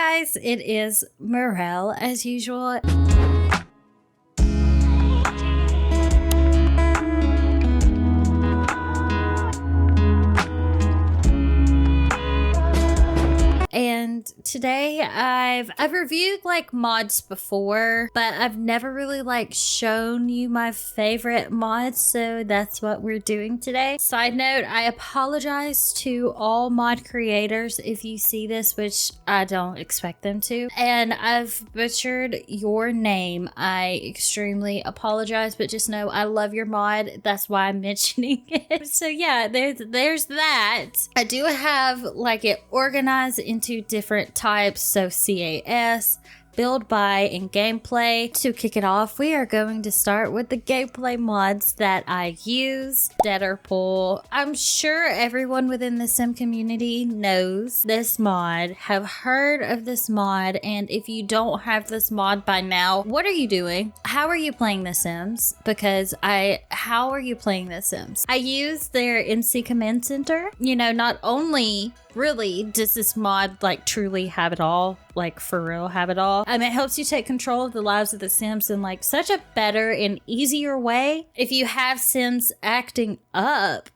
guys, it is Morel as usual. And today I've reviewed like mods before, but I've never really like shown you my favorite mods, so that's what we're doing today. Side note, I apologize to all mod creators if you see this, which I don't expect them to, and I've butchered your name. I extremely apologize, but just know I love your mod. That's why I'm mentioning it. So yeah, there's that. I do have like it organized into different types, so CAS, build, buy, and gameplay. To kick it off, we are going to start with the gameplay mods that I use. Deaderpool. I'm sure everyone within the sim community knows this mod, have heard of this mod, and if you don't have this mod by now, what are you doing? How are you playing The Sims? Because how are you playing The Sims? I use their MC Command Center. You know, not only really does this mod like truly have it all, like for real have it all. It helps you take control of the lives of the Sims in like such a better and easier way. If you have Sims acting up,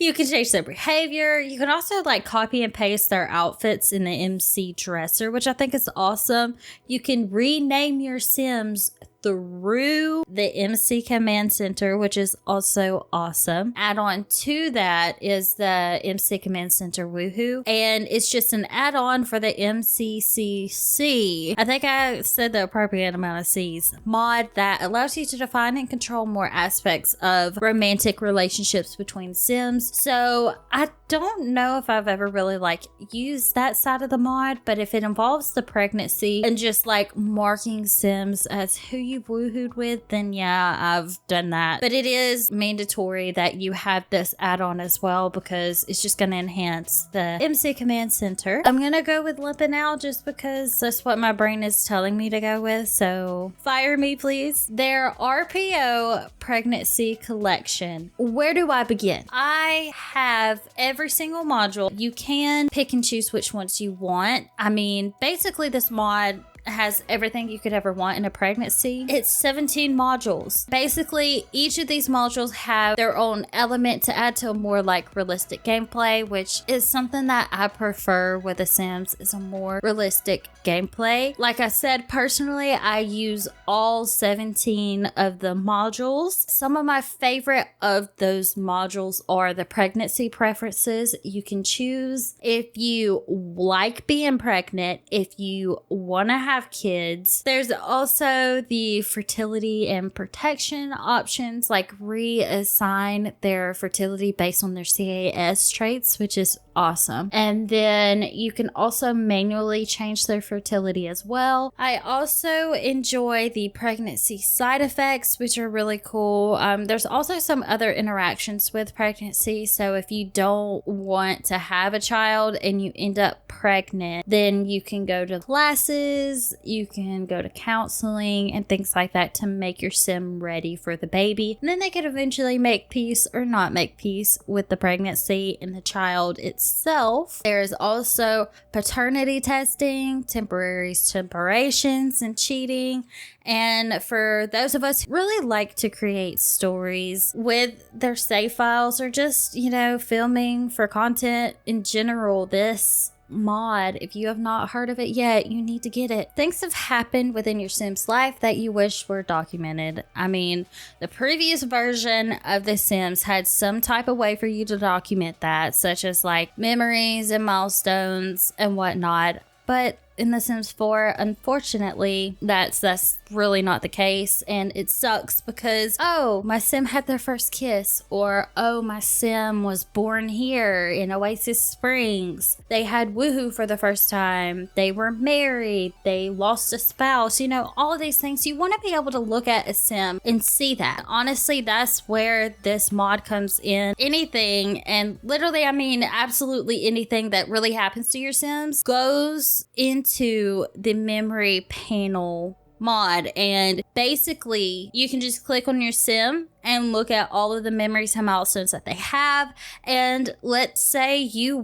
you can change their behavior. You can also like copy and paste their outfits in the MC dresser, which I think is awesome. You can rename your Sims through the MC Command Center, which is also awesome. Add-on to that is the MC Command Center Woohoo, and it's just an add-on for the MCCC. I think I said the appropriate amount of C's. Mod that allows you to define and control more aspects of romantic relationships between Sims. So I don't know if I've ever really like used that side of the mod, but if it involves the pregnancy and just like marking Sims as who you've woohooed with, then yeah, I've done that. But it is mandatory that you have this add-on as well, because it's just going to enhance the MC Command Center. I'm going to go with LUMPINO'S just because that's what my brain is telling me to go with, so fire me please. Their RPO pregnancy collection. Where do I begin? I have every single module. You can pick and choose which ones you want. I mean, basically this mod has everything you could ever want in a pregnancy. It's 17 modules. Basically, each of these modules have their own element to add to a more like realistic gameplay, which is something that I prefer with The Sims, is a more realistic gameplay. Like I said, personally, I use all 17 of the modules. Some of my favorite of those modules are the pregnancy preferences. You can choose if you like being pregnant, if you want to have kids. There's also the fertility and protection options, like reassign their fertility based on their CAS traits, which is awesome. And then you can also manually change their fertility as well. I also enjoy the pregnancy side effects, which are really cool. There's also some other interactions with pregnancy. So if you don't want to have a child and you end up pregnant, then you can go to classes, you can go to counseling and things like that to make your sim ready for the baby. And then they could eventually make peace or not make peace with the pregnancy and the child itself. There's also paternity testing, temporary separations, and cheating. And for those of us who really like to create stories with their save files or just, you know, filming for content in general, this mod, if you have not heard of it yet, you need to get it. Things have happened within your Sim's life that you wish were documented. I mean, the previous version of The Sims had some type of way for you to document that, such as like memories and milestones and whatnot. But in The Sims 4, unfortunately, that's really not the case, and it sucks because, oh, my sim had their first kiss, or oh, my sim was born here in Oasis Springs. They had woohoo for the first time. They were married. They lost a spouse. You know, all of these things. You want to be able to look at a sim and see that. Honestly, that's where this mod comes in. Anything, and literally, I mean, absolutely anything that really happens to your Sims goes into the memory panel mod, and basically you can just click on your sim and look at all of the memories and milestones that they have. And let's say you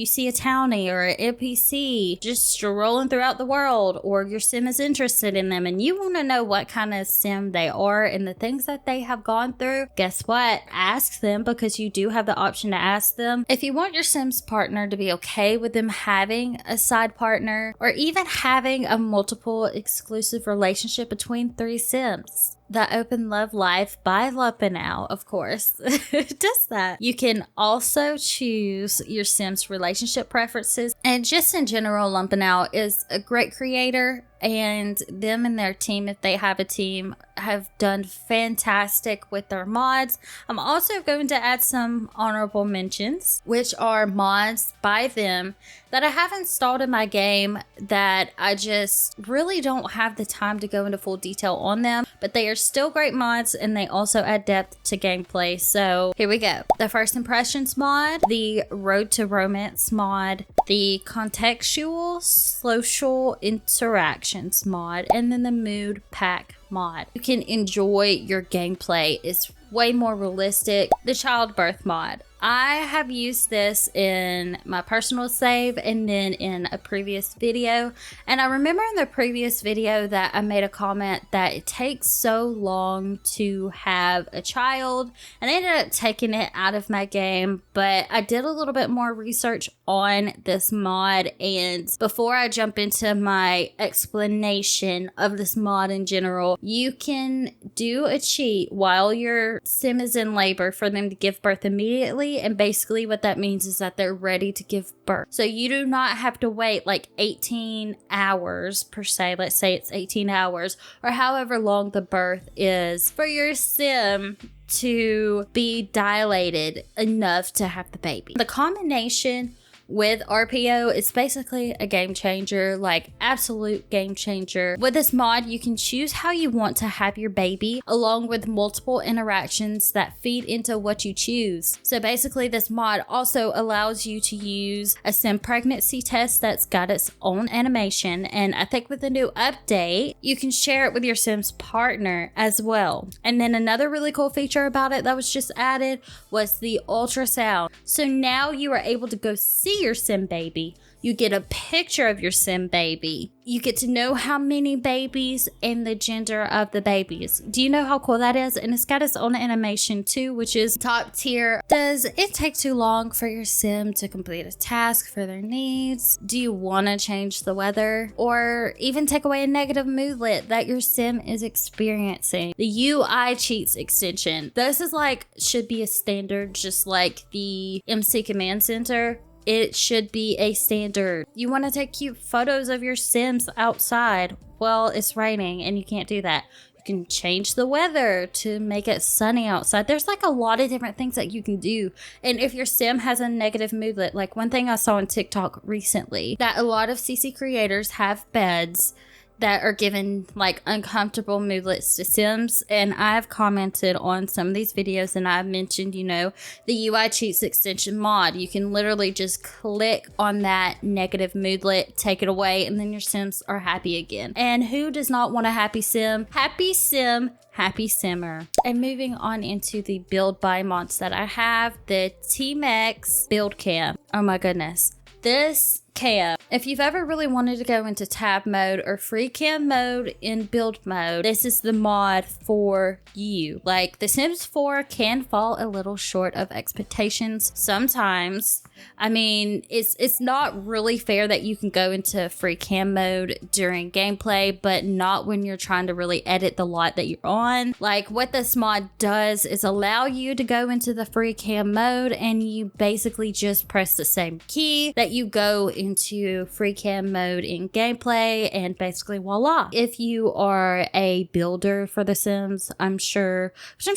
see a townie or an NPC just strolling throughout the world, or your sim is interested in them and you want to know what kind of sim they are and the things that they have gone through. Guess what? Ask them, because you do have the option to ask them. If you want your sim's partner to be okay with them having a side partner, or even having a multiple exclusive relationship between 3 sims. The Open Love Life by LUMPINOU'S, of course, does that. You can also choose your sim's relationship preferences. And just in general, LUMPINOU'S is a great creator, and them and their team, if they have a team, have done fantastic with their mods. I'm also going to add some honorable mentions, which are mods by them that I have installed in my game that I just really don't have the time to go into full detail on them, but they are still great mods, and they also add depth to gameplay. So here we go. The First Impressions mod, the Road to Romance mod, the Contextual Social Interactions mod, and then the Mood Pack mod. You can enjoy your gameplay. It's way more realistic. The Childbirth mod. I have used this in my personal save and then in a previous video. And I remember in the previous video that I made a comment that it takes so long to have a child, and I ended up taking it out of my game. But I did a little bit more research on this mod, and before I jump into my explanation of this mod in general, you can do a cheat while your sim is in labor for them to give birth immediately. And basically what that means is that they're ready to give birth. So you do not have to wait like 18 hours per se. Let's say it's 18 hours or however long the birth is for your sim to be dilated enough to have the baby. The combination with RPO, it's basically a game changer, like absolute game changer. With this mod, you can choose how you want to have your baby, along with multiple interactions that feed into what you choose. So basically, this mod also allows you to use a sim pregnancy test that's got its own animation, and I think with the new update, you can share it with your sim's partner as well. And then another really cool feature about it that was just added was the ultrasound. So now you are able to go see your sim baby. You get a picture of your sim baby. You get to know how many babies and the gender of the babies. Do you know how cool that is? And it's got its own animation too, which is top tier. Does it take too long for your sim to complete a task for their needs? Do you want to change the weather? Or even take away a negative moodlet that your sim is experiencing? The UI cheats extension. This is like, should be a standard, just like the MC Command Center. It should be a standard. You want to take cute photos of your sims outside. Well, it's raining and you can't do that. You can change the weather to make it sunny outside. There's like a lot of different things that you can do. And if your sim has a negative moodlet, like one thing I saw on TikTok recently, that a lot of CC creators have beds that are given like uncomfortable moodlets to sims, and I've commented on some of these videos and I've mentioned, you know, the UI cheats extension mod. You can literally just click on that negative moodlet, take it away, and then your sims are happy again. And who does not want a happy sim? Happy sim, happy simmer. And moving on into the build by mods that I have, the MEXI build cam. Oh my goodness. This cam, if you've ever really wanted to go into tab mode or free cam mode in build mode, this is the mod for you. Like, The Sims 4 can fall a little short of expectations sometimes. I mean, it's not really fair that you can go into free cam mode during gameplay, but not when you're trying to really edit the lot that you're on. Like, what this mod does is allow you to go into the free cam mode, and you basically just press the same key that you go into free cam mode in gameplay, and basically voila. If you are a builder for The Sims, I'm sure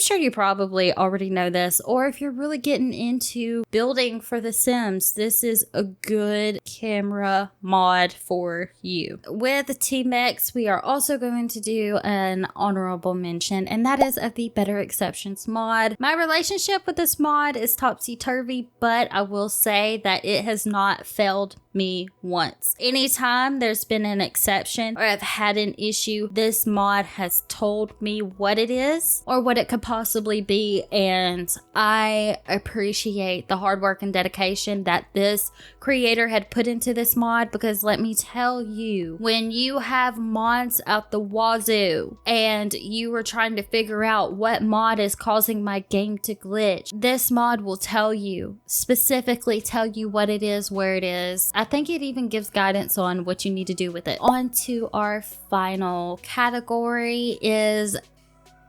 you probably already know this, or if you're really getting into building for The Sims, this is a good camera mod for you. With the MEXI, we are also going to do an honorable mention, and that is of the Better Exceptions mod. My relationship with this mod is topsy-turvy, but I will say that it has not failed me once. Anytime there's been an exception or I've had an issue, this mod has told me what it is or what it could possibly be, and I appreciate the hard work and dedication that this creator had put into this mod, because let me tell you, when you have mods out the wazoo and you were trying to figure out what mod is causing my game to glitch, this mod will tell you, specifically tell you what it is, where it is. I think it even gives guidance on what you need to do with it. On to our final category is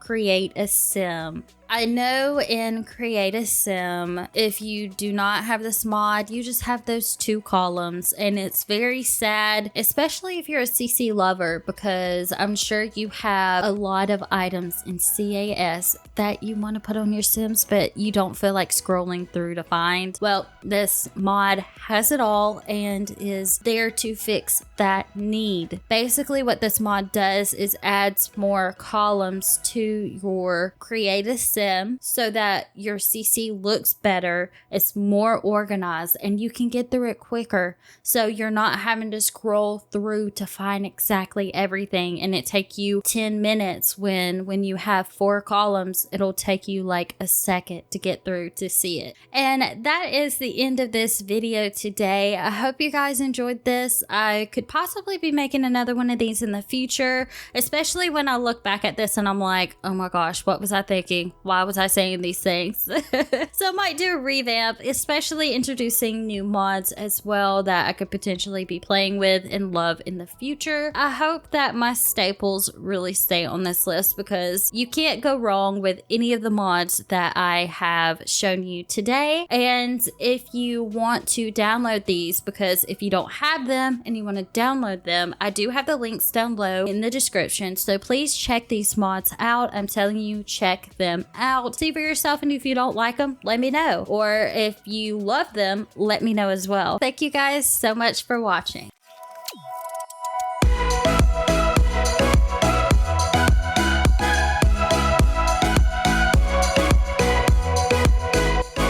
create a sim. I know in Create a Sim, if you do not have this mod, you just have those 2 columns, and it's very sad, especially if you're a CC lover, because I'm sure you have a lot of items in CAS that you want to put on your Sims, but you don't feel like scrolling through to find. Well, this mod has it all and is there to fix that need. Basically, what this mod does is adds more columns to your Create a Sim so that your CC looks better, it's more organized, and you can get through it quicker, so you're not having to scroll through to find exactly everything and it take you 10 minutes when you have 4 columns it'll take you like a second to get through to see it. And that is the end of this video today. I hope you guys enjoyed this. I could possibly be making another one of these in the future, especially when I look back at this and I'm like, oh my gosh, what was I thinking? Why was I saying these things? So I might do a revamp, especially introducing new mods as well that I could potentially be playing with and love in the future. I hope that my staples really stay on this list, because you can't go wrong with any of the mods that I have shown you today. And if you want to download these, because if you don't have them and you want to download them, I do have the links down below in the description, so please check these mods out. I'm telling you, check them out, see for yourself, and if you don't like them, let me know, or if you love them, let me know as well. Thank you guys so much for watching.